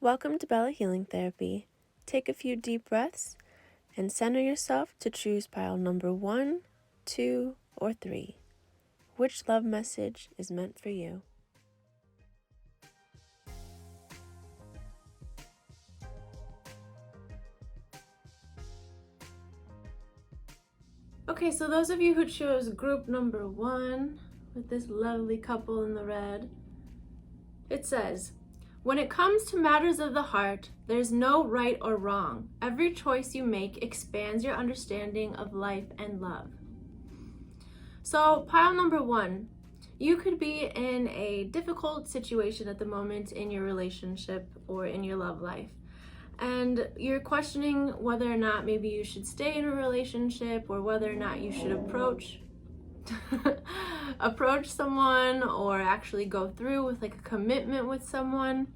Welcome to Bella Healing Therapy. Take a few deep breaths and center yourself to choose pile number 1, 2, or 3. Which love message is meant for you? Okay, so those of you who chose group number 1 with this lovely couple in the red, it says, when it comes to matters of the heart, there's no right or wrong. Every choice you make expands your understanding of life and love. So pile number 1, you could be in a difficult situation at the moment in your relationship or in your love life. And you're questioning whether or not maybe you should stay in a relationship or whether or not you should approach someone or actually go through with like a commitment with someone,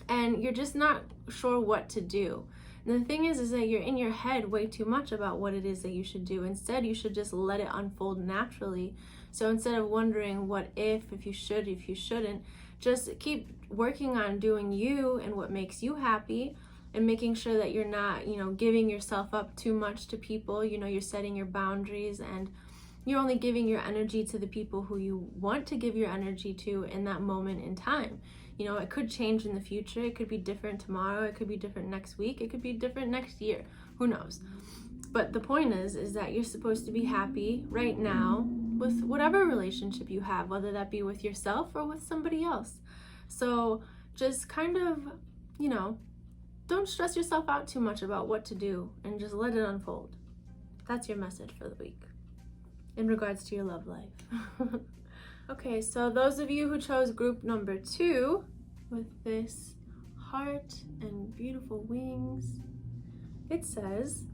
and you're just not sure what to do. And the thing is that you're in your head way too much about what it is that you should do. Instead, you should just let it unfold naturally. So instead of wondering what if you should, if you shouldn't, just keep working on doing you and what makes you happy, and making sure that you're not, giving yourself up too much to people. You're setting your boundaries, and you're only giving your energy to the people who you want to give your energy to in that moment in time. It could change in the future. It could be different tomorrow. It could be different next week. It could be different next year. Who knows? But the point is that you're supposed to be happy right now with whatever relationship you have, whether that be with yourself or with somebody else. So just kind of, don't stress yourself out too much about what to do, and just let it unfold. That's your message for the week in regards to your love life. Okay, so those of you who chose group number 2 with this heart and beautiful wings, it says,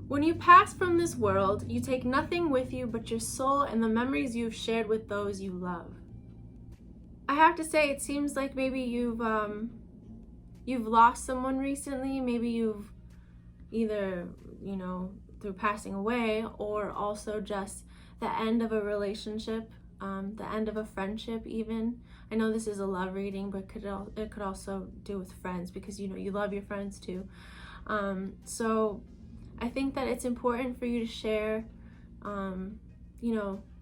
when you pass from this world, you take nothing with you but your soul and the memories you've shared with those you love. I have to say, it seems like maybe you've lost someone recently. Maybe you've either, through passing away, or also just the end of a relationship, the end of a friendship even. I know this is a love reading, but it could also do with friends, because you love your friends too. So I think that it's important for you to share,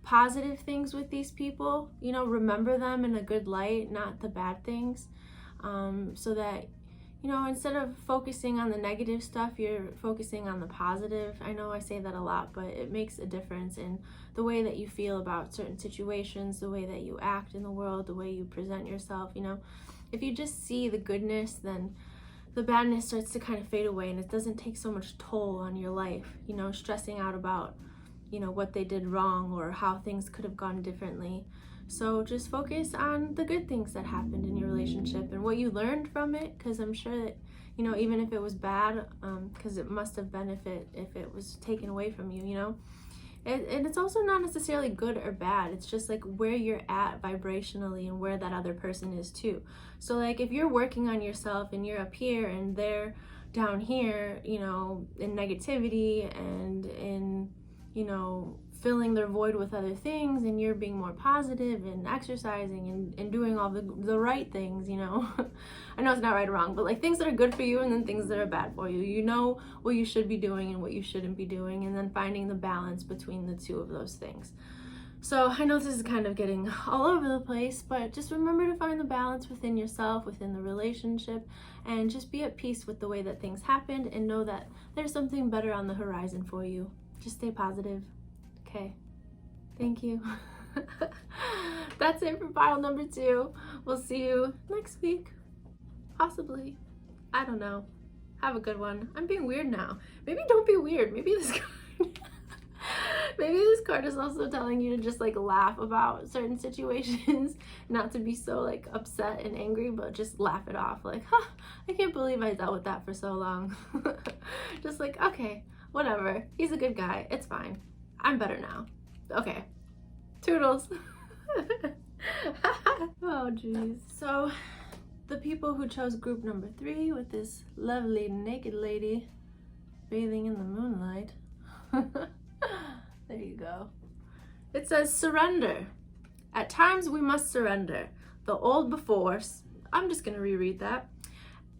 positive things with these people. Remember them in a good light, not the bad things, so that instead of focusing on the negative stuff, you're focusing on the positive. I know I say that a lot, but it makes a difference in the way that you feel about certain situations, the way that you act in the world, the way you present yourself. If you just see the goodness, then the badness starts to kind of fade away, and it doesn't take so much toll on your life, stressing out about, what they did wrong or how things could have gone differently. So just focus on the good things that happened in your relationship and what you learned from it, because I'm sure that, even if it was bad, because it must have been if it was taken away from you, and it's also not necessarily good or bad. It's just like where you're at vibrationally and where that other person is too. So like if you're working on yourself and you're up here and they're down here, in negativity and in, filling their void with other things, and you're being more positive and exercising and doing all the right things, I know it's not right or wrong, but like things that are good for you and then things that are bad for you. You know what you should be doing and what you shouldn't be doing, and then finding the balance between the two of those things. So I know this is kind of getting all over the place, but just remember to find the balance within yourself, within the relationship, and just be at peace with the way that things happened, and know that there's something better on the horizon for you. Just stay positive. Okay, thank you. That's it for pile number 2. We'll see you next week, possibly. I don't know. Have a good one. I'm being weird now. Maybe don't be weird. Maybe this card is also telling you to just like laugh about certain situations, not to be so like upset and angry, but just laugh it off. Like, I can't believe I dealt with that for so long. Just like, okay, whatever. He's a good guy. It's fine. I'm better now. Okay. Toodles. Oh, jeez. So, the people who chose group number 3 with this lovely naked lady bathing in the moonlight. There you go. It says surrender. At times we must surrender. The old before, I'm just going to reread that.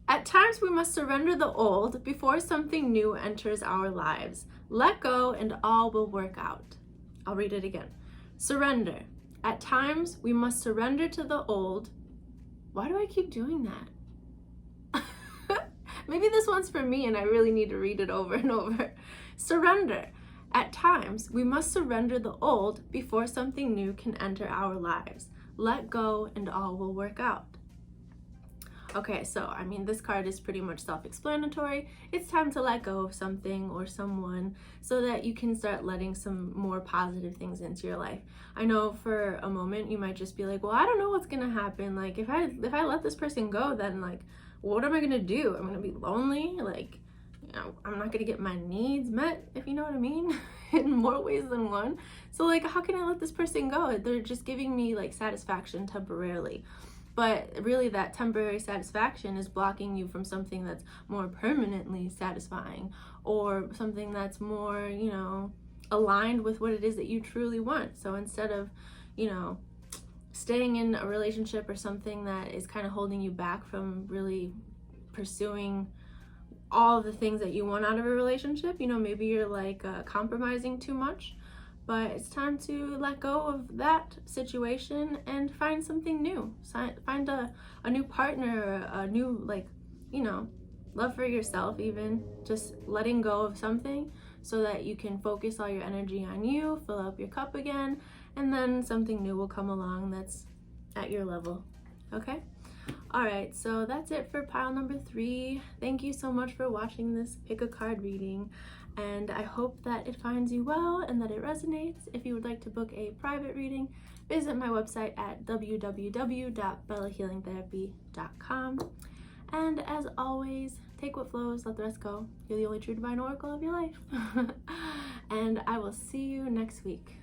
At times, we must surrender the old before something new enters our lives. Let go and all will work out. I'll read it again. Surrender. At times, we must surrender to the old. Why do I keep doing that? Maybe this one's for me and I really need to read it over and over. Surrender. At times, we must surrender the old before something new can enter our lives. Let go and all will work out. Okay, so I mean, this card is pretty much self-explanatory. It's time to let go of something or someone so that you can start letting some more positive things into your life. I know for a moment you might just be like, well, I don't know what's gonna happen. Like if I let this person go, then like, what am I gonna do? I'm gonna be lonely. Like, you know, I'm not gonna get my needs met, if you know what I mean, in more ways than one. So like, how can I let this person go? They're just giving me like satisfaction temporarily. But really that temporary satisfaction is blocking you from something that's more permanently satisfying, or something that's more, you know, aligned with what it is that you truly want. So instead of, you know, staying in a relationship or something that is kind of holding you back from really pursuing all the things that you want out of a relationship, you know, maybe you're like compromising too much. But it's time to let go of that situation and find something new. Find a new partner, a new, like, you know, love for yourself even. Just letting go of something so that you can focus all your energy on you, fill up your cup again, and then something new will come along that's at your level, okay? All right, so that's it for pile number 3. Thank you so much for watching this pick a card reading, and I hope that it finds you well and that it resonates. If you would like to book a private reading, visit my website at www.bellahealingtherapy.com. And as always, take what flows, let the rest go. You're the only true divine oracle of your life. And I will see you next week.